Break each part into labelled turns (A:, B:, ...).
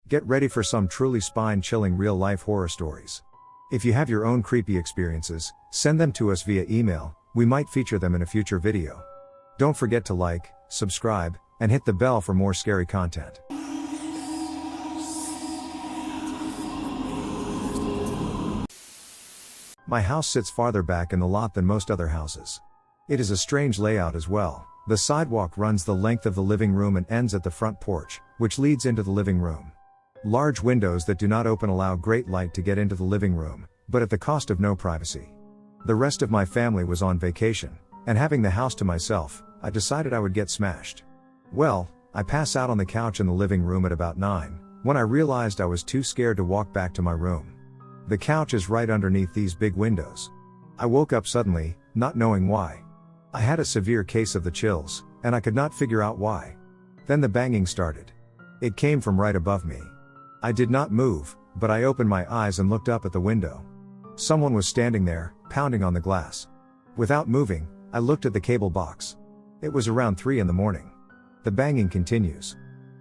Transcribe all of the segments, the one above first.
A: Get ready for some truly spine-chilling real-life horror stories. If you have your own creepy experiences, send them to us via email, we might feature them in a future video. Don't forget to like, subscribe, and hit the bell for more scary content. My house sits farther back in the lot than most other houses. It is a strange layout as well. The sidewalk runs the length of the living room and ends at the front porch, which leads into the living room. Large windows that do not open allow great light to get into the living room, but at the cost of no privacy. The rest of my family was on vacation, and having the house to myself, I decided I would get smashed. Well, I pass out on the couch in the living room at about 9, when I realized I was too scared to walk back to my room. The couch is right underneath these big windows. I woke up suddenly, not knowing why. I had a severe case of the chills, and I could not figure out why. Then the banging started. It came from right above me. I did not move, but I opened my eyes and looked up at the window. Someone was standing there, pounding on the glass. Without moving, I looked at the cable box. It was around 3 in the morning. The banging continues.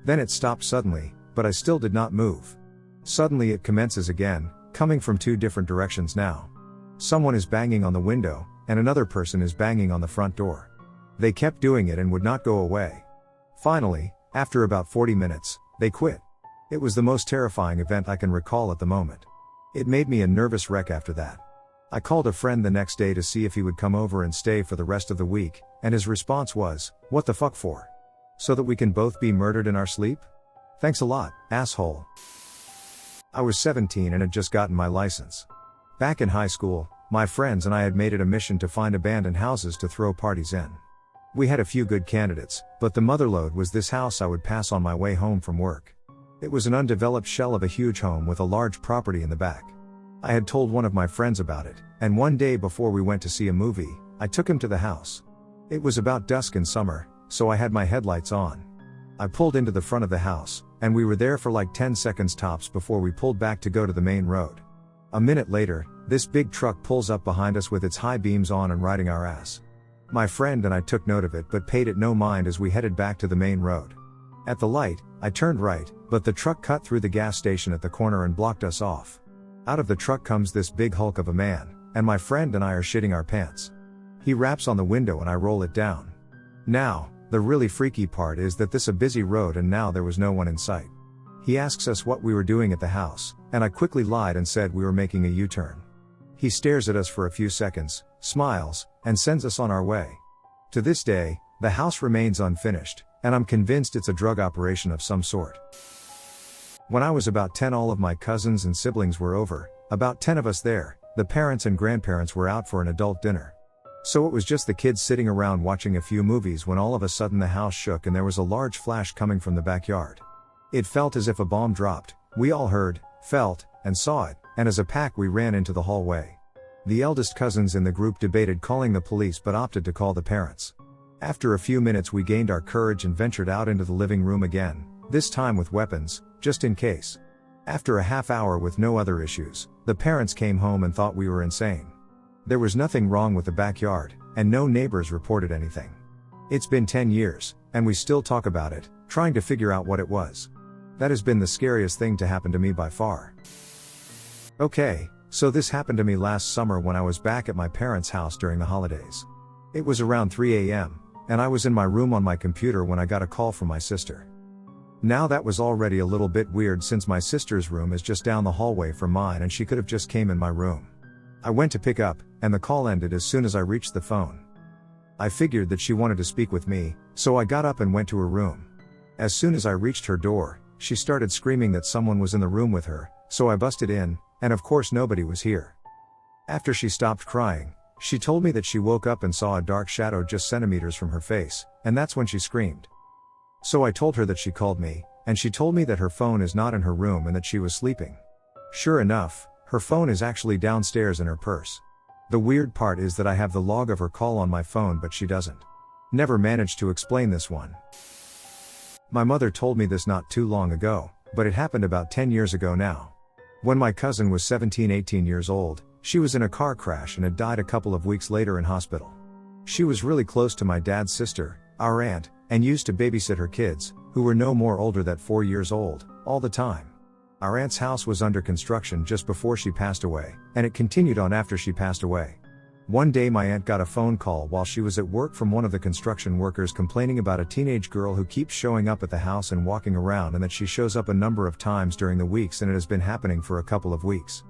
A: Then it stopped suddenly, but I still did not move. Suddenly it commences again, coming from 2 different directions now. Someone is banging on the window, and another person is banging on the front door. They kept doing it and would not go away. Finally, after about 40 minutes, they quit. It was the most terrifying event I can recall at the moment. It made me a nervous wreck after that. I called a friend the next day to see if he would come over and stay for the rest of the week, and his response was, "What the fuck for? So that we can both be murdered in our sleep? Thanks a lot, asshole." I was 17 and had just gotten my license. Back in high school, my friends and I had made it a mission to find abandoned houses to throw parties in. We had a few good candidates, but the motherlode was this house I would pass on my way home from work. It was an undeveloped shell of a huge home with a large property in the back. I had told one of my friends about it, and one day before we went to see a movie, I took him to the house. It was about dusk in summer, so I had my headlights on. I pulled into the front of the house, and we were there for like 10 seconds tops before we pulled back to go to the main road. A minute later, this big truck pulls up behind us with its high beams on and riding our ass. My friend and I took note of it but paid it no mind as we headed back to the main road. At the light, I turned right, but the truck cut through the gas station at the corner and blocked us off. Out of the truck comes this big hulk of a man, and my friend and I are shitting our pants. He raps on the window and I roll it down. Now, the really freaky part is that this is a busy road and now there was no one in sight. He asks us what we were doing at the house, and I quickly lied and said we were making a U-turn. He stares at us for a few seconds, smiles, and sends us on our way. To this day, the house remains unfinished, and I'm convinced it's a drug operation of some sort. When I was about 10, all of my cousins and siblings were over, about 10 of us there. The parents and grandparents were out for an adult dinner. So it was just the kids sitting around watching a few movies when all of a sudden the house shook and there was a large flash coming from the backyard. It felt as if a bomb dropped. We all heard, felt, and saw it, and as a pack we ran into the hallway. The eldest cousins in the group debated calling the police but opted to call the parents. After a few minutes we gained our courage and ventured out into the living room again, this time with weapons, just in case. After a half hour with no other issues, the parents came home and thought we were insane. There was nothing wrong with the backyard, and no neighbors reported anything. It's been 10 years, and we still talk about it, trying to figure out what it was. That has been the scariest thing to happen to me by far. Okay, so this happened to me last summer when I was back at my parents' house during the holidays. It was around 3 a.m., and I was in my room on my computer when I got a call from my sister. Now that was already a little bit weird since my sister's room is just down the hallway from mine and she could have just came in my room. I went to pick up, and the call ended as soon as I reached the phone. I figured that she wanted to speak with me, so I got up and went to her room. As soon as I reached her door, she started screaming that someone was in the room with her, so I busted in, and of course nobody was here. After she stopped crying, she told me that she woke up and saw a dark shadow just centimeters from her face, and that's when she screamed. So I told her that she called me, and she told me that her phone is not in her room and that she was sleeping. Sure enough, her phone is actually downstairs in her purse. The weird part is that I have the log of her call on my phone but she doesn't. Never managed to explain this one. My mother told me this not too long ago, but it happened about 10 years ago now. When my cousin was 17-18 years old, she was in a car crash and had died a couple of weeks later in hospital. She was really close to my dad's sister, our aunt, and used to babysit her kids, who were no more older than 4 years old, all the time. Our aunt's house was under construction just before she passed away, and it continued on after she passed away. One day my aunt got a phone call while she was at work from one of the construction workers complaining about a teenage girl who keeps showing up at the house and walking around, and that she shows up a number of times during the weeks, and it has been happening for a couple of weeks.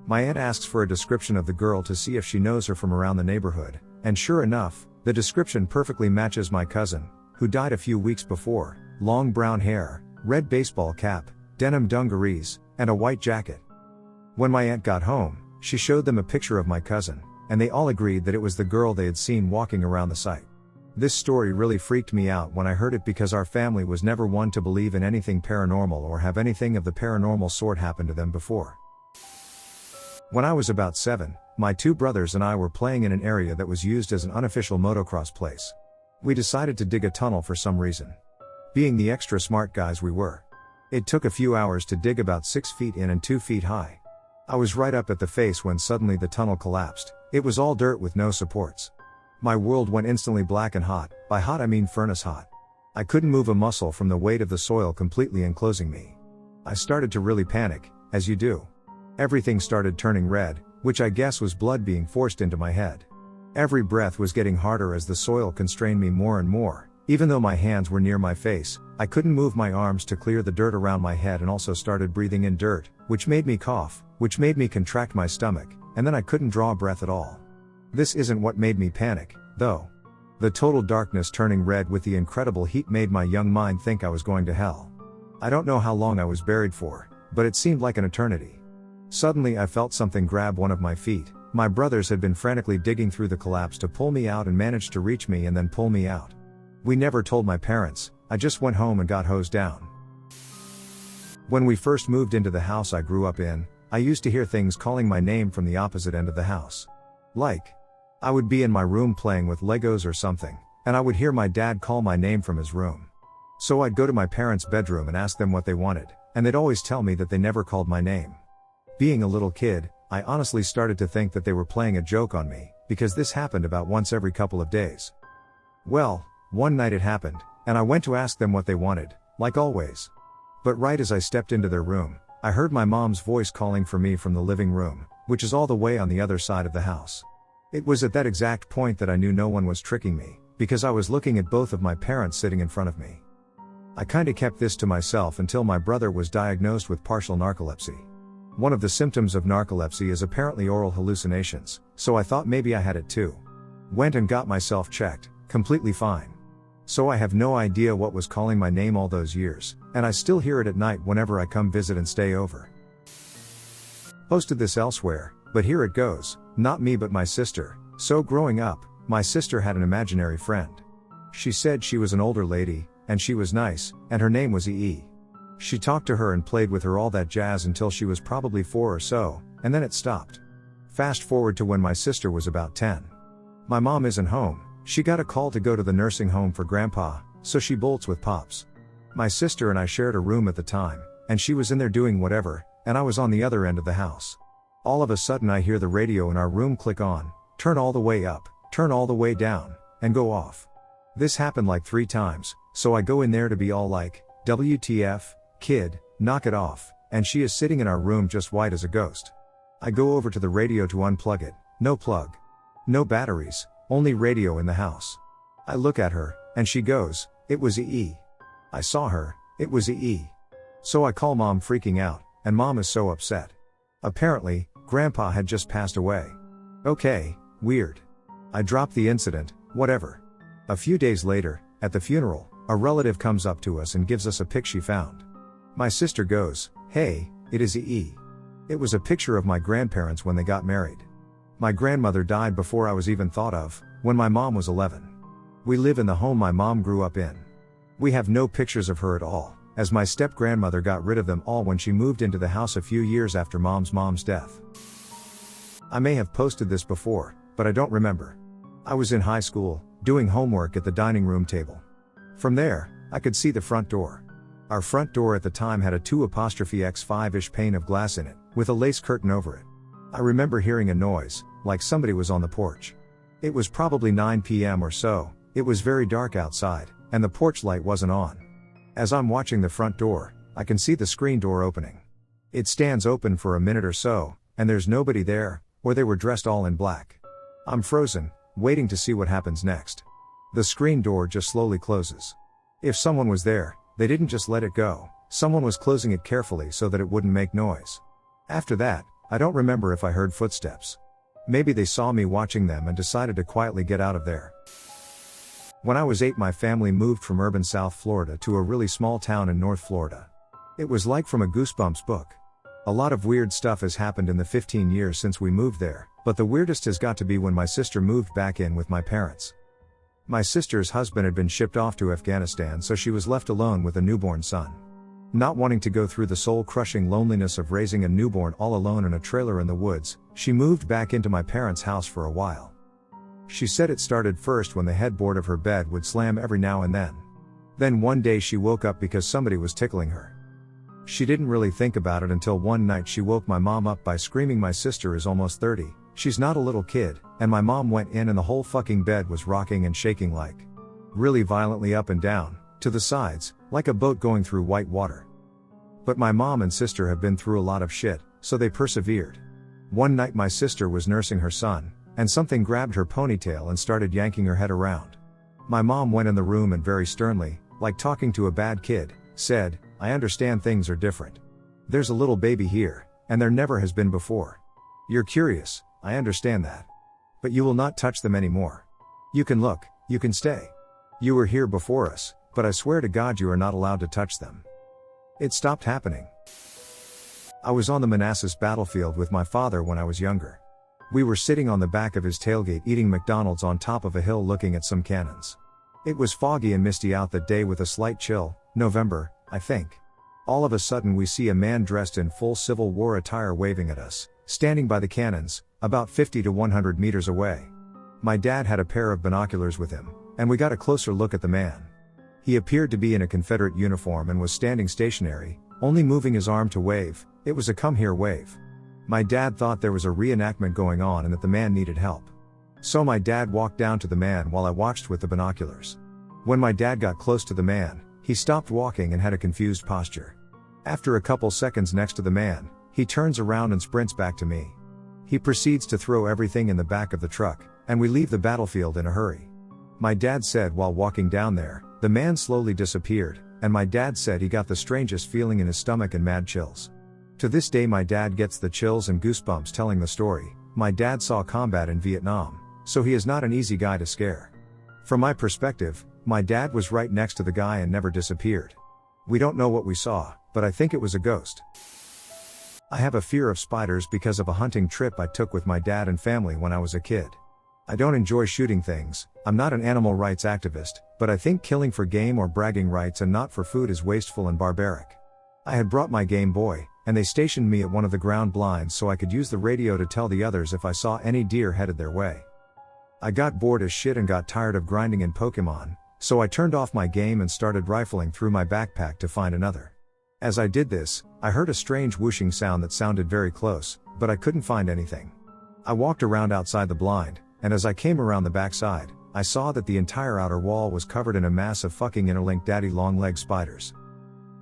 A: My aunt asks for a description of the girl to see if she knows her from around the neighborhood, and sure enough, the description perfectly matches my cousin, who died a few weeks before: long brown hair, red baseball cap, denim dungarees, and a white jacket. When my aunt got home, she showed them a picture of my cousin, and they all agreed that it was the girl they had seen walking around the site. This story really freaked me out when I heard it, because our family was never one to believe in anything paranormal or have anything of the paranormal sort happen to them before. When I was about 7, my 2 brothers and I were playing in an area that was used as an unofficial motocross place. We decided to dig a tunnel for some reason. Being the extra smart guys we were. It took a few hours to dig, about 6 feet in and 2 feet high. I was right up at the face when suddenly the tunnel collapsed. It was all dirt with no supports. My world went instantly black and hot. By hot I mean furnace hot. I couldn't move a muscle from the weight of the soil completely enclosing me. I started to really panic, as you do. Everything started turning red, which I guess was blood being forced into my head. Every breath was getting harder as the soil constrained me more and more. Even though my hands were near my face, I couldn't move my arms to clear the dirt around my head, and also started breathing in dirt, which made me cough, which made me contract my stomach, and then I couldn't draw a breath at all. This isn't what made me panic, though. The total darkness turning red with the incredible heat made my young mind think I was going to hell. I don't know how long I was buried for, but it seemed like an eternity. Suddenly I felt something grab one of my feet. My brothers had been frantically digging through the collapse to pull me out and managed to reach me and then pull me out. We never told my parents. I just went home and got hosed down. When we first moved into the house I grew up in, I used to hear things calling my name from the opposite end of the house. Like, I would be in my room playing with Legos or something, and I would hear my dad call my name from his room. So I'd go to my parents' bedroom and ask them what they wanted, and they'd always tell me that they never called my name. Being a little kid, I honestly started to think that they were playing a joke on me, because this happened about once every couple of days. Well, one night it happened, and I went to ask them what they wanted, like always. But right as I stepped into their room, I heard my mom's voice calling for me from the living room, which is all the way on the other side of the house. It was at that exact point that I knew no one was tricking me, because I was looking at both of my parents sitting in front of me. I kinda kept this to myself until my brother was diagnosed with partial narcolepsy. One of the symptoms of narcolepsy is apparently oral hallucinations, so I thought maybe I had it too. Went and got myself checked, completely fine. So I have no idea what was calling my name all those years, and I still hear it at night whenever I come visit and stay over. Posted this elsewhere, but here it goes. Not me but my sister. So growing up, my sister had an imaginary friend. She said she was an older lady, and she was nice, and her name was EE. She talked to her and played with her all that jazz until she was probably 4 or so, and then it stopped. Fast forward to when my sister was about 10. My mom isn't home. She got a call to go to the nursing home for grandpa, so she bolts with pops. My sister and I shared a room at the time, and she was in there doing whatever, and I was on the other end of the house. All of a sudden I hear the radio in our room click on, turn all the way up, turn all the way down, and go off. This happened like 3 times, so I go in there to be all like, WTF, kid, knock it off, and she is sitting in our room just white as a ghost. I go over to the radio to unplug it, no plug. No batteries, only radio in the house. I look at her, and she goes, it was EE. I saw her, it was EE. So I call mom freaking out, and mom is so upset. Apparently, grandpa had just passed away. Okay, weird. I drop the incident, whatever. A few days later, at the funeral, a relative comes up to us and gives us a pic she found. My sister goes, hey, it is EE. It was a picture of my grandparents when they got married. My grandmother died before I was even thought of, when my mom was 11. We live in the home my mom grew up in. We have no pictures of her at all, as my step-grandmother got rid of them all when she moved into the house a few years after mom's death. I may have posted this before, but I don't remember. I was in high school, doing homework at the dining room table. From there, I could see the front door. Our front door at the time had a 2'X5-ish pane of glass in it, with a lace curtain over it. I remember hearing a noise, like somebody was on the porch. It was probably 9 p.m. or so, it was very dark outside, and the porch light wasn't on. As I'm watching the front door, I can see the screen door opening. It stands open for a minute or so, and there's nobody there, or they were dressed all in black. I'm frozen, waiting to see what happens next. The screen door just slowly closes. If someone was there, they didn't just let it go, someone was closing it carefully so that it wouldn't make noise. After that, I don't remember if I heard footsteps. Maybe they saw me watching them and decided to quietly get out of there. When I was 8, my family moved from urban South Florida to a really small town in North Florida. It was like from a Goosebumps book. A lot of weird stuff has happened in the 15 years since we moved there, but the weirdest has got to be when my sister moved back in with my parents. My sister's husband had been shipped off to Afghanistan, so she was left alone with a newborn son. Not wanting to go through the soul-crushing loneliness of raising a newborn all alone in a trailer in the woods, she moved back into my parents' house for a while. She said it started first when the headboard of her bed would slam every now and then. Then one day she woke up because somebody was tickling her. She didn't really think about it until one night she woke my mom up by screaming, "My sister is almost 30, she's not a little kid," and my mom went in and the whole fucking bed was rocking and shaking like really violently up and down, to the sides, like a boat going through white water. But my mom and sister have been through a lot of shit, so they persevered. One night my sister was nursing her son, and something grabbed her ponytail and started yanking her head around. My mom went in the room and very sternly, like talking to a bad kid, said, "I understand things are different. There's a little baby here, and there never has been before. You're curious, I understand that. But you will not touch them anymore. You can look, you can stay. You were here before us, but I swear to God you are not allowed to touch them." It stopped happening. I was on the Manassas battlefield with my father when I was younger. We were sitting on the back of his tailgate eating McDonald's on top of a hill looking at some cannons. It was foggy and misty out that day with a slight chill, November, I think. All of a sudden we see a man dressed in full Civil War attire waving at us, standing by the cannons, about 50 to 100 meters away. My dad had a pair of binoculars with him, and we got a closer look at the man. He appeared to be in a Confederate uniform and was standing stationary, only moving his arm to wave. It was a "come here" wave. My dad thought there was a reenactment going on and that the man needed help. So my dad walked down to the man while I watched with the binoculars. When my dad got close to the man, he stopped walking and had a confused posture. After a couple seconds next to the man, he turns around and sprints back to me. He proceeds to throw everything in the back of the truck, and we leave the battlefield in a hurry. My dad said while walking down there, the man slowly disappeared, and my dad said he got the strangest feeling in his stomach and mad chills. To this day my dad gets the chills and goosebumps telling the story. My dad saw combat in Vietnam, so he is not an easy guy to scare. From my perspective, my dad was right next to the guy and never disappeared. We don't know what we saw, but I think it was a ghost. I have a fear of spiders because of a hunting trip I took with my dad and family when I was a kid. I don't enjoy shooting things, I'm not an animal rights activist, but I think killing for game or bragging rights and not for food is wasteful and barbaric. I had brought my Game Boy, and they stationed me at one of the ground blinds so I could use the radio to tell the others if I saw any deer headed their way. I got bored as shit and got tired of grinding in Pokemon, so I turned off my game and started rifling through my backpack to find another. As I did this, I heard a strange whooshing sound that sounded very close, but I couldn't find anything. I walked around outside the blind, and as I came around the backside, I saw that the entire outer wall was covered in a mass of fucking interlinked daddy long leg spiders.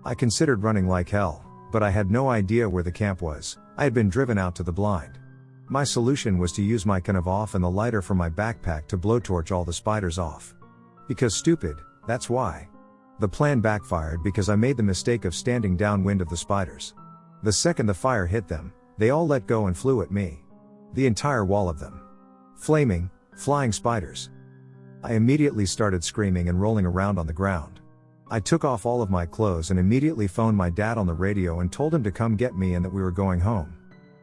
A: I considered running like hell, but I had no idea where the camp was. I had been driven out to the blind. My solution was to use my kind off and the lighter from my backpack to blowtorch all the spiders off. Because stupid, that's why. The plan backfired because I made the mistake of standing downwind of the spiders. The second the fire hit them, they all let go and flew at me. The entire wall of them. Flaming, flying spiders. I immediately started screaming and rolling around on the ground. I took off all of my clothes and immediately phoned my dad on the radio and told him to come get me and that we were going home.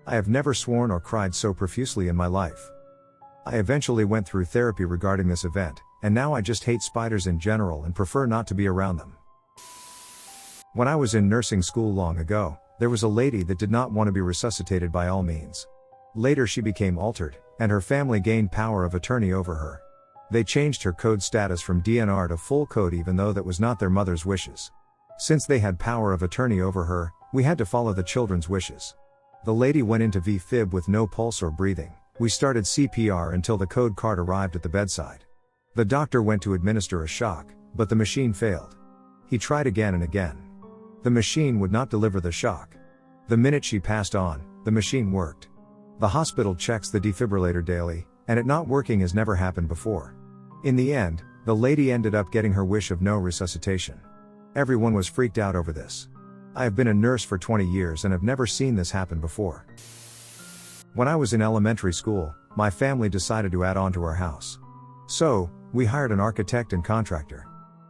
A: I have never sworn or cried so profusely in my life. I eventually went through therapy regarding this event, and now I just hate spiders in general and prefer not to be around them. When I was in nursing school long ago, there was a lady that did not want to be resuscitated by all means. Later she became altered, and her family gained power of attorney over her. They changed her code status from DNR to full code even though that was not their mother's wishes. Since they had power of attorney over her, we had to follow the children's wishes. The lady went into VFib with no pulse or breathing. We started CPR until the code card arrived at the bedside. The doctor went to administer a shock, but the machine failed. He tried again and again. The machine would not deliver the shock. The minute she passed on, the machine worked. The hospital checks the defibrillator daily, and it not working has never happened before. In the end, the lady ended up getting her wish of no resuscitation. Everyone was freaked out over this. I have been a nurse for 20 years and have never seen this happen before. When I was in elementary school, my family decided to add on to our house. So, we hired an architect and contractor.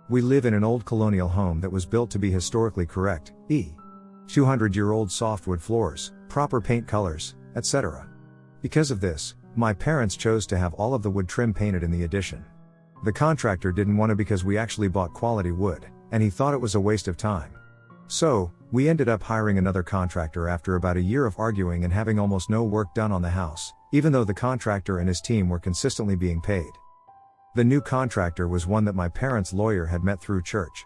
A: We live in an old colonial home that was built to be historically correct, 200-year-old softwood floors, proper paint colors, etc. Because of this, my parents chose to have all of the wood trim painted in the addition. The contractor didn't want to because we actually bought quality wood, and he thought it was a waste of time. So, we ended up hiring another contractor after about a year of arguing and having almost no work done on the house, even though the contractor and his team were consistently being paid. The new contractor was one that my parents' lawyer had met through church.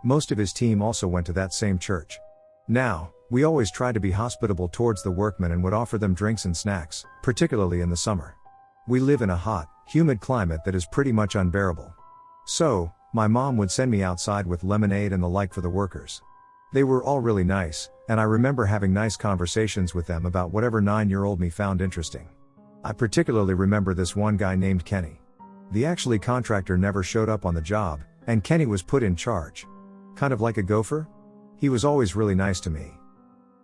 A: Most of his team also went to that same church. Now, we always tried to be hospitable towards the workmen and would offer them drinks and snacks, particularly in the summer. We live in a hot, humid climate that is pretty much unbearable. So, my mom would send me outside with lemonade and the like for the workers. They were all really nice, and I remember having nice conversations with them about whatever 9-year-old me found interesting. I particularly remember this one guy named Kenny. The actually contractor never showed up on the job, and Kenny was put in charge. Kind of like a gopher? He was always really nice to me.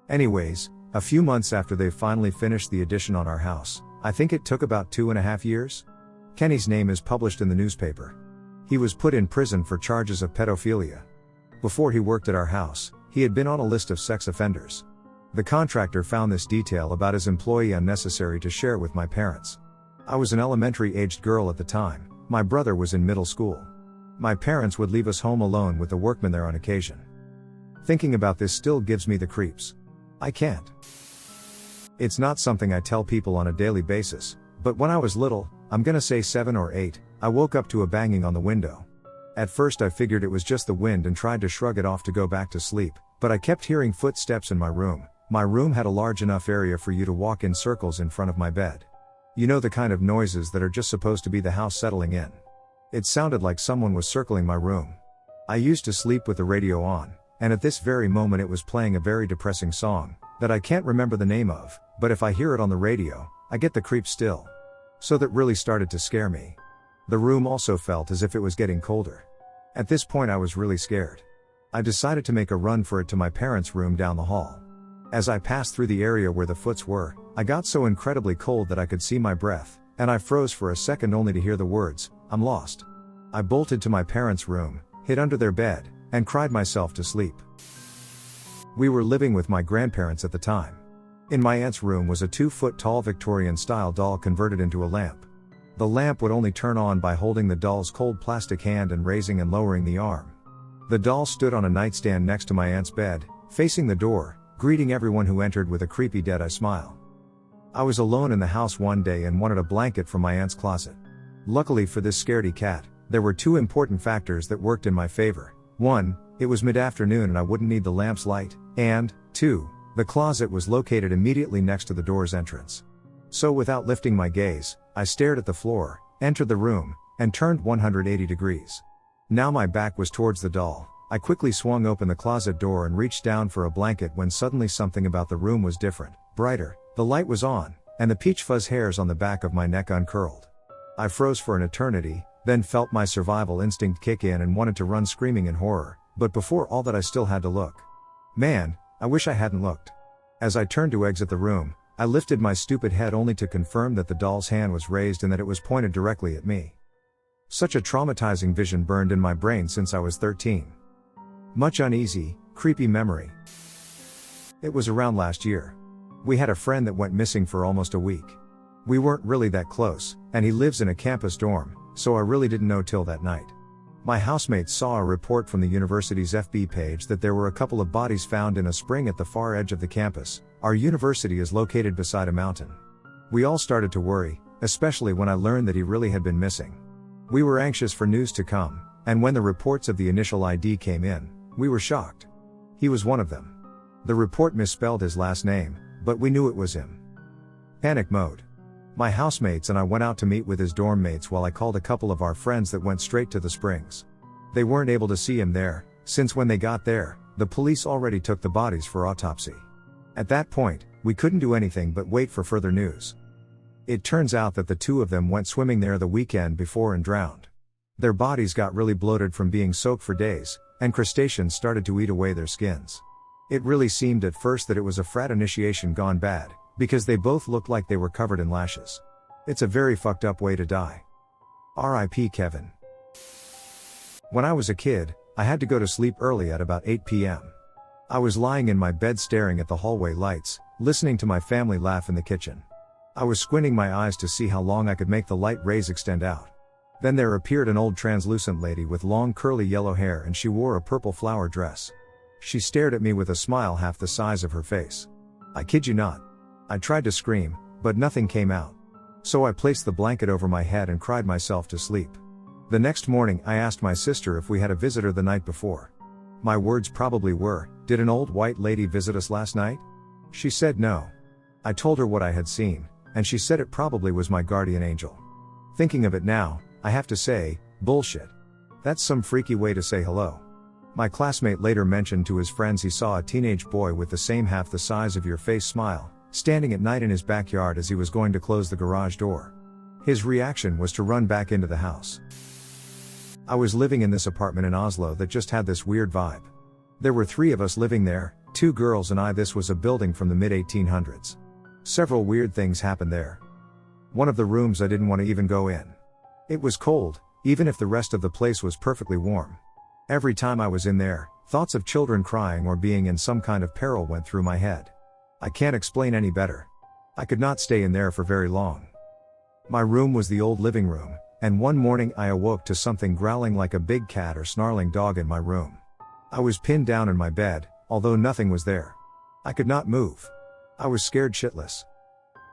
A: Anyways, a few months after they finally finished the addition on our house, I think it took about 2.5 years, Kenny's name is published in the newspaper. He was put in prison for charges of pedophilia. Before he worked at our house, he had been on a list of sex offenders. The contractor found this detail about his employee unnecessary to share with my parents. I was an elementary-aged girl at the time, my brother was in middle school. My parents would leave us home alone with the workmen there on occasion. Thinking about this still gives me the creeps. I can't. It's not something I tell people on a daily basis, but when I was little, I'm gonna say 7 or 8, I woke up to a banging on the window. At first I figured it was just the wind and tried to shrug it off to go back to sleep, but I kept hearing footsteps in my room. My room had a large enough area for you to walk in circles in front of my bed. You know, the kind of noises that are just supposed to be the house settling in. It sounded like someone was circling my room. I used to sleep with the radio on, and at this very moment it was playing a very depressing song, that I can't remember the name of, but if I hear it on the radio, I get the creeps still. So that really started to scare me. The room also felt as if it was getting colder. At this point I was really scared. I decided to make a run for it to my parents' room down the hall. As I passed through the area where the foots were, I got so incredibly cold that I could see my breath, and I froze for a second only to hear the words, "I'm lost." I bolted to my parents' room, hid under their bed, and cried myself to sleep. We were living with my grandparents at the time. In my aunt's room was a 2-foot-tall Victorian-style doll converted into a lamp. The lamp would only turn on by holding the doll's cold plastic hand and raising and lowering the arm. The doll stood on a nightstand next to my aunt's bed, facing the door, greeting everyone who entered with a creepy dead-eye smile. I was alone in the house one day and wanted a blanket from my aunt's closet. Luckily for this scaredy cat, there were 2 important factors that worked in my favor. 1, it was mid-afternoon and I wouldn't need the lamp's light, and 2, the closet was located immediately next to the door's entrance. So without lifting my gaze, I stared at the floor, entered the room, and turned 180 degrees. Now my back was towards the doll. I quickly swung open the closet door and reached down for a blanket when suddenly something about the room was different, brighter, the light was on, and the peach fuzz hairs on the back of my neck uncurled. I froze for an eternity, then felt my survival instinct kick in and wanted to run screaming in horror, but before all that I still had to look. Man, I wish I hadn't looked. As I turned to exit the room, I lifted my stupid head only to confirm that the doll's hand was raised and that it was pointed directly at me. Such a traumatizing vision burned in my brain since I was 13. Much uneasy, creepy memory. It was around last year. We had a friend that went missing for almost a week. We weren't really that close, and he lives in a campus dorm, so I really didn't know till that night. My housemates saw a report from the university's FB page that there were a couple of bodies found in a spring at the far edge of the campus. Our university is located beside a mountain. We all started to worry, especially when I learned that he really had been missing. We were anxious for news to come, and when the reports of the initial ID came in, we were shocked. He was one of them. The report misspelled his last name, but we knew it was him. Panic mode. My housemates and I went out to meet with his dorm mates while I called a couple of our friends that went straight to the springs. They weren't able to see him there, since when they got there, the police already took the bodies for autopsy. At that point, we couldn't do anything but wait for further news. It turns out that the two of them went swimming there the weekend before and drowned. Their bodies got really bloated from being soaked for days, and crustaceans started to eat away their skins. It really seemed at first that it was a frat initiation gone bad, because they both looked like they were covered in lashes. It's a very fucked up way to die. R.I.P. Kevin. When I was a kid, I had to go to sleep early at about 8 p.m. I was lying in my bed staring at the hallway lights, listening to my family laugh in the kitchen. I was squinting my eyes to see how long I could make the light rays extend out. Then there appeared an old translucent lady with long curly yellow hair, and she wore a purple flower dress. She stared at me with a smile half the size of her face. I kid you not. I tried to scream, but nothing came out. So I placed the blanket over my head and cried myself to sleep. The next morning I asked my sister if we had a visitor the night before. My words probably were, "Did an old white lady visit us last night?" She said no. I told her what I had seen, and she said it probably was my guardian angel. Thinking of it now, I have to say, bullshit. That's some freaky way to say hello. My classmate later mentioned to his friends he saw a teenage boy with the same half the size of your face smile, standing at night in his backyard as he was going to close the garage door. His reaction was to run back into the house. I was living in this apartment in Oslo that just had this weird vibe. There were 3 of us living there, 2 girls and I. This was a building from the mid-1800s. Several weird things happened there. One of the rooms I didn't want to even go in. It was cold, even if the rest of the place was perfectly warm. Every time I was in there, thoughts of children crying or being in some kind of peril went through my head. I can't explain any better. I could not stay in there for very long. My room was the old living room, and one morning I awoke to something growling like a big cat or snarling dog in my room. I was pinned down in my bed, although nothing was there. I could not move. I was scared shitless.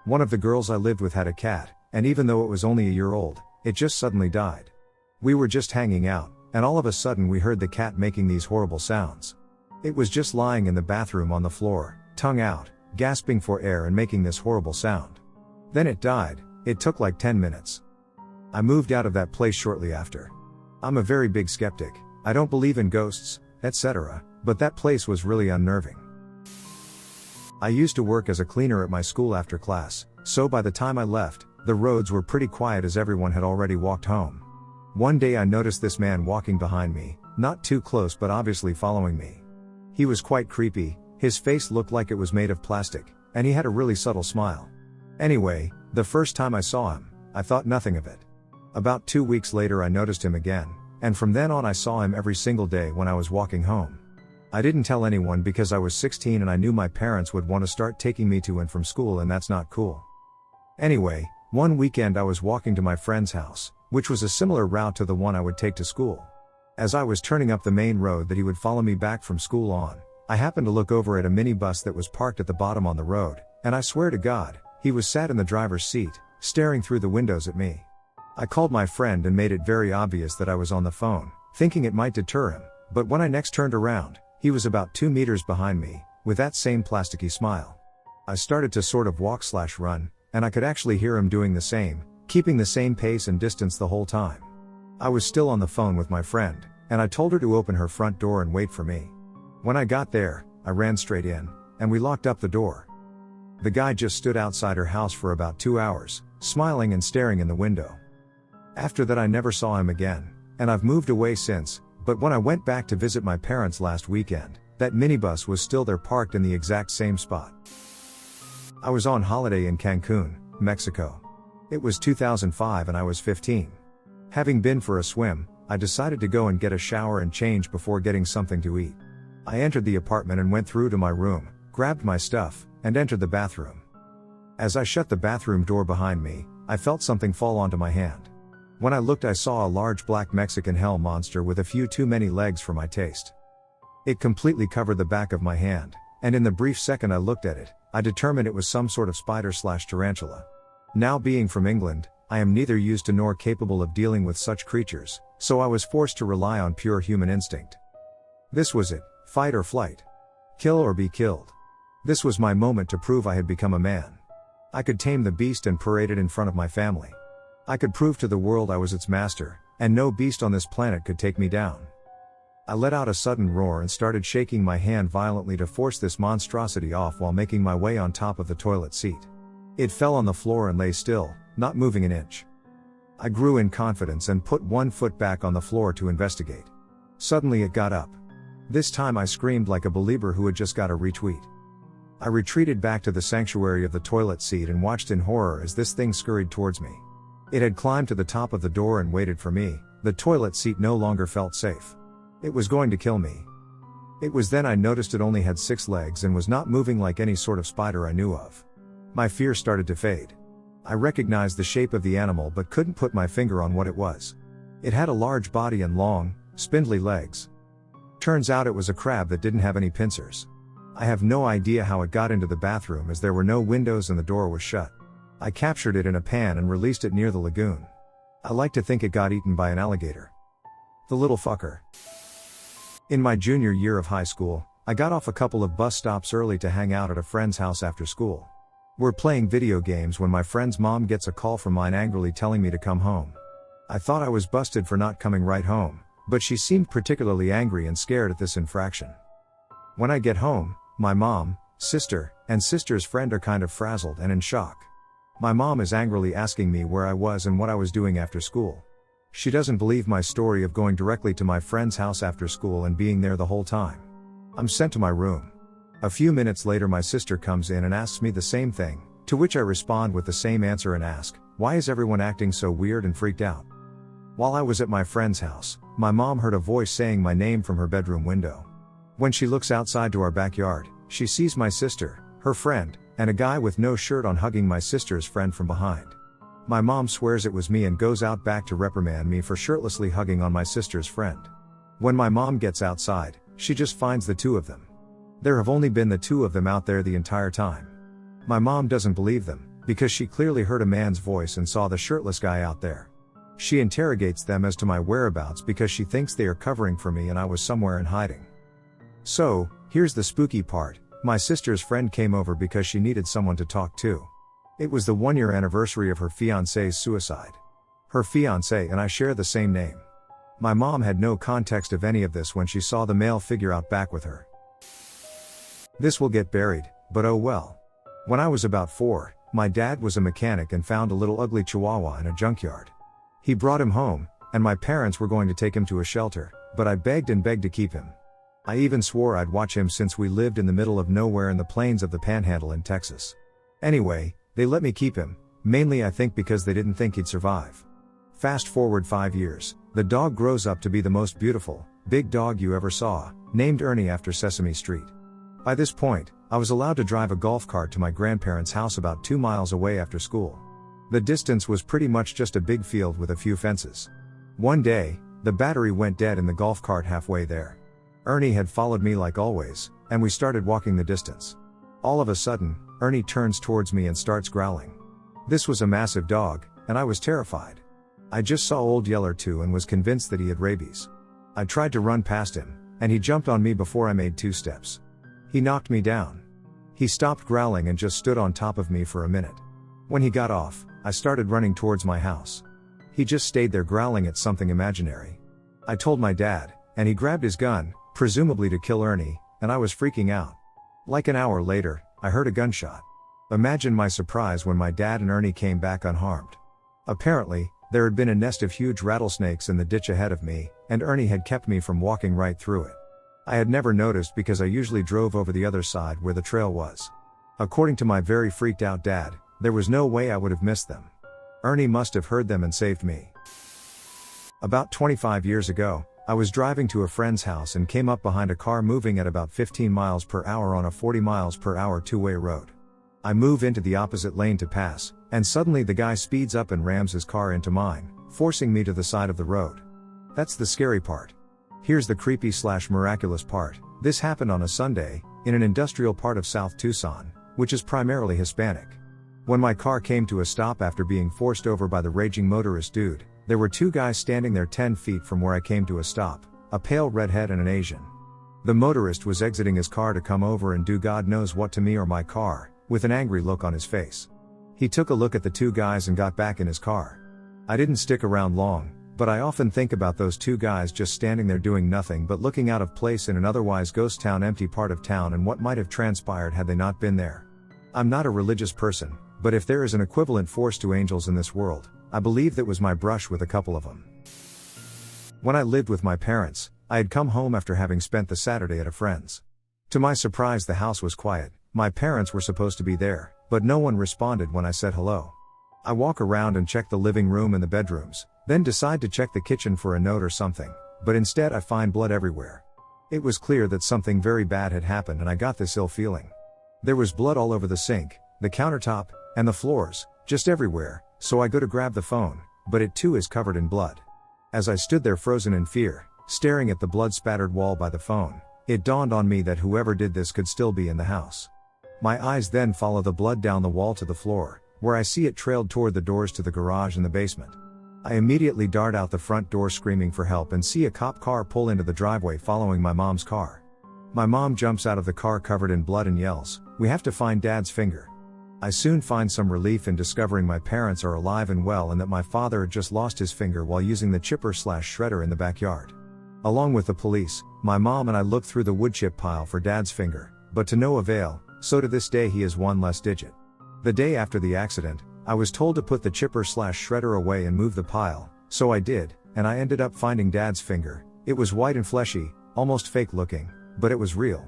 A: One of the girls I lived with had a cat, and even though it was only a year old, it just suddenly died. We were just hanging out, and all of a sudden we heard the cat making these horrible sounds. It was just lying in the bathroom on the floor, tongue out, gasping for air and making this horrible sound. Then it died. It took like 10 minutes. I moved out of that place shortly after. I'm a very big skeptic. I don't believe in ghosts, etc., but that place was really unnerving. I used to work as a cleaner at my school after class, so by the time I left, the roads were pretty quiet as everyone had already walked home. One day I noticed this man walking behind me, not too close but obviously following me. He was quite creepy, his face looked like it was made of plastic, and he had a really subtle smile. Anyway, the first time I saw him, I thought nothing of it. About 2 weeks later I noticed him again, and from then on I saw him every single day when I was walking home. I didn't tell anyone because I was 16 and I knew my parents would want to start taking me to and from school, and that's not cool. Anyway, one weekend I was walking to my friend's house, which was a similar route to the one I would take to school. As I was turning up the main road that he would follow me back from school on, I happened to look over at a minibus that was parked at the bottom on the road, and I swear to God, he was sat in the driver's seat, staring through the windows at me. I called my friend and made it very obvious that I was on the phone, thinking it might deter him, but when I next turned around, he was about 2 meters behind me, with that same plasticky smile. I started to sort of walk/run, and I could actually hear him doing the same, keeping the same pace and distance the whole time. I was still on the phone with my friend, and I told her to open her front door and wait for me. When I got there, I ran straight in, and we locked up the door. The guy just stood outside her house for about 2 hours, smiling and staring in the window. After that I never saw him again, and I've moved away since, but when I went back to visit my parents last weekend, that minibus was still there parked in the exact same spot. I was on holiday in Cancun, Mexico. It was 2005 and I was 15. Having been for a swim, I decided to go and get a shower and change before getting something to eat. I entered the apartment and went through to my room, grabbed my stuff, and entered the bathroom. As I shut the bathroom door behind me, I felt something fall onto my hand. When I looked I saw a large black Mexican hell monster with a few too many legs for my taste. It completely covered the back of my hand, and in the brief second I looked at it, I determined it was some sort of spider/tarantula. Now being from England, I am neither used to nor capable of dealing with such creatures, so I was forced to rely on pure human instinct. This was it, fight or flight. Kill or be killed. This was my moment to prove I had become a man. I could tame the beast and parade it in front of my family. I could prove to the world I was its master, and no beast on this planet could take me down. I let out a sudden roar and started shaking my hand violently to force this monstrosity off while making my way on top of the toilet seat. It fell on the floor and lay still, not moving an inch. I grew in confidence and put one foot back on the floor to investigate. Suddenly it got up. This time I screamed like a believer who had just got a retweet. I retreated back to the sanctuary of the toilet seat and watched in horror as this thing scurried towards me. It had climbed to the top of the door and waited for me. The toilet seat no longer felt safe. It was going to kill me. It was then I noticed it only had 6 legs and was not moving like any sort of spider I knew of. My fear started to fade. I recognized the shape of the animal but couldn't put my finger on what it was. It had a large body and long, spindly legs. Turns out it was a crab that didn't have any pincers. I have no idea how it got into the bathroom as there were no windows and the door was shut. I captured it in a pan and released it near the lagoon. I like to think it got eaten by an alligator. The little fucker. In my junior year of high school, I got off a couple of bus stops early to hang out at a friend's house after school. We're playing video games when my friend's mom gets a call from mine angrily telling me to come home. I thought I was busted for not coming right home, but she seemed particularly angry and scared at this infraction. When I get home, my mom, sister, and sister's friend are kind of frazzled and in shock. My mom is angrily asking me where I was and what I was doing after school. She doesn't believe my story of going directly to my friend's house after school and being there the whole time. I'm sent to my room. A few minutes later my sister comes in and asks me the same thing, to which I respond with the same answer and ask, why is everyone acting so weird and freaked out? While I was at my friend's house, my mom heard a voice saying my name from her bedroom window. When she looks outside to our backyard, she sees my sister, her friend, and a guy with no shirt on hugging my sister's friend from behind. My mom swears it was me and goes out back to reprimand me for shirtlessly hugging on my sister's friend. When my mom gets outside, she just finds the 2 of them. There have only been the 2 of them out there the entire time. My mom doesn't believe them, because she clearly heard a man's voice and saw the shirtless guy out there. She interrogates them as to my whereabouts because she thinks they are covering for me and I was somewhere in hiding. So, here's the spooky part, my sister's friend came over because she needed someone to talk to. It was the 1-year anniversary of her fiancé's suicide. Her fiancé and I share the same name. My mom had no context of any of this when she saw the male figure out back with her. This will get buried, but oh well. When I was about 4, my dad was a mechanic and found a little ugly chihuahua in a junkyard. He brought him home, and my parents were going to take him to a shelter, but I begged and begged to keep him. I even swore I'd watch him since we lived in the middle of nowhere in the plains of the Panhandle in Texas. Anyway, they let me keep him, mainly I think because they didn't think he'd survive. Fast forward 5 years, the dog grows up to be the most beautiful, big dog you ever saw, named Ernie after Sesame Street. By this point, I was allowed to drive a golf cart to my grandparents' house about 2 miles away after school. The distance was pretty much just a big field with a few fences. One day, the battery went dead in the golf cart halfway there. Ernie had followed me like always, and we started walking the distance. All of a sudden, Ernie turns towards me and starts growling. This was a massive dog, and I was terrified. I just saw Old Yeller 2 and was convinced that he had rabies. I tried to run past him, and he jumped on me before I made 2 steps. He knocked me down. He stopped growling and just stood on top of me for a minute. When he got off, I started running towards my house. He just stayed there growling at something imaginary. I told my dad, and he grabbed his gun, presumably to kill Ernie, and I was freaking out. Like an hour later, I heard a gunshot. Imagine my surprise when my dad and Ernie came back unharmed. Apparently, there had been a nest of huge rattlesnakes in the ditch ahead of me, and Ernie had kept me from walking right through it. I had never noticed because I usually drove over the other side where the trail was. According to my very freaked out dad, there was no way I would have missed them. Ernie must have heard them and saved me. About 25 years ago, I was driving to a friend's house and came up behind a car moving at about 15 miles per hour on a 40 miles per hour two-way road. I move into the opposite lane to pass, and suddenly the guy speeds up and rams his car into mine, forcing me to the side of the road. That's the scary part. Here's the creepy/miraculous part. This happened on a Sunday, in an industrial part of South Tucson, which is primarily Hispanic. When my car came to a stop after being forced over by the raging motorist dude, there were 2 guys standing there 10 feet from where I came to a stop, a pale redhead and an Asian. The motorist was exiting his car to come over and do God knows what to me or my car, with an angry look on his face. He took a look at the 2 guys and got back in his car. I didn't stick around long, But I often think about those two guys just standing there doing nothing but looking out of place in an otherwise ghost town, empty part of town, and what might have transpired had they not been there. I'm not a religious person, but if there is an equivalent force to angels in this world, I believe that was my brush with a couple of them. When I lived with my parents, I had come home after having spent the Saturday at a friend's. To my surprise, the house was quiet. My parents were supposed to be there, but no one responded when I said hello. I walk around and check the living room and the bedrooms, then decide to check the kitchen for a note or something, but instead I find blood everywhere. It was clear that something very bad had happened, and I got this ill feeling. There was blood all over the sink, the countertop, and the floors, just everywhere, so I go to grab the phone, but it too is covered in blood. As I stood there frozen in fear, staring at the blood-spattered wall by the phone, it dawned on me that whoever did this could still be in the house. My eyes then follow the blood down the wall to the floor, where I see it trailed toward the doors to the garage and the basement. I immediately dart out the front door screaming for help and see a cop car pull into the driveway following my mom's car. My mom jumps out of the car covered in blood and yells, "We have to find Dad's finger." I soon find some relief in discovering my parents are alive and well, and that my father had just lost his finger while using the chipper/shredder in the backyard. Along with the police, my mom and I look through the wood chip pile for Dad's finger, but to no avail, so to this day he is one less digit. The day after the accident, I was told to put the chipper/shredder away and move the pile, so I did, and I ended up finding Dad's finger. It was white and fleshy, almost fake looking, but it was real.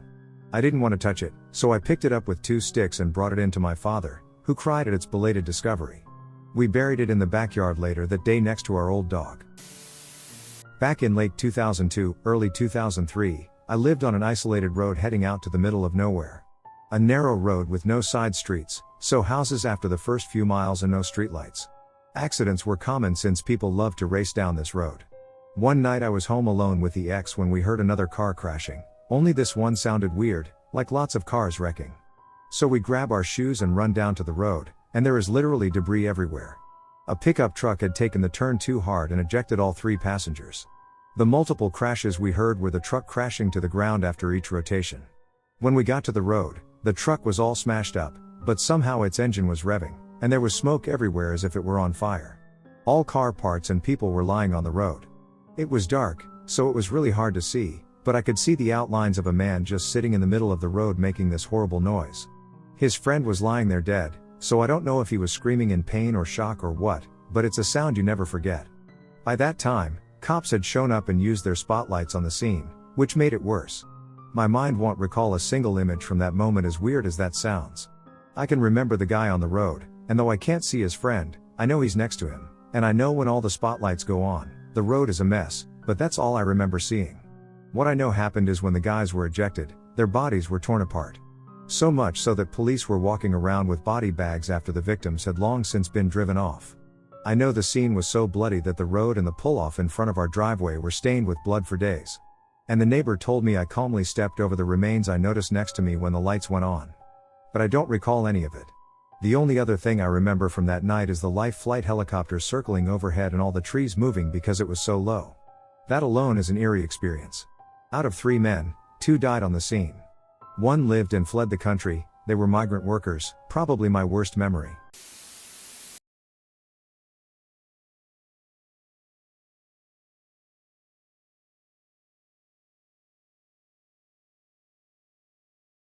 A: I didn't want to touch it, so I picked it up with 2 sticks and brought it in to my father, who cried at its belated discovery. We buried it in the backyard later that day next to our old dog. Back in late 2002, early 2003, I lived on an isolated road heading out to the middle of nowhere. A narrow road with no side streets, so houses after the first few miles and no streetlights. Accidents were common since people loved to race down this road. One night I was home alone with the ex when we heard another car crashing, only this one sounded weird, like lots of cars wrecking. So we grab our shoes and run down to the road, and there is literally debris everywhere. A pickup truck had taken the turn too hard and ejected all 3 passengers. The multiple crashes we heard were the truck crashing to the ground after each rotation. When we got to the road, the truck was all smashed up, but somehow its engine was revving, and there was smoke everywhere as if it were on fire. All car parts and people were lying on the road. It was dark, so it was really hard to see, but I could see the outlines of a man just sitting in the middle of the road making this horrible noise. His friend was lying there dead, so I don't know if he was screaming in pain or shock or what, but it's a sound you never forget. By that time, cops had shown up and used their spotlights on the scene, which made it worse. My mind won't recall a single image from that moment, as weird as that sounds. I can remember the guy on the road, and though I can't see his friend, I know he's next to him, and I know when all the spotlights go on, the road is a mess, but that's all I remember seeing. What I know happened is when the guys were ejected, their bodies were torn apart. So much so that police were walking around with body bags after the victims had long since been driven off. I know the scene was so bloody that the road and the pull-off in front of our driveway were stained with blood for days. And the neighbor told me I calmly stepped over the remains I noticed next to me when the lights went on. But I don't recall any of it. The only other thing I remember from that night is the life flight helicopters circling overhead and all the trees moving because it was so low. That alone is an eerie experience. Out of 3 men, 2 died on the scene. 1 lived and fled the country. They were migrant workers, probably my worst memory.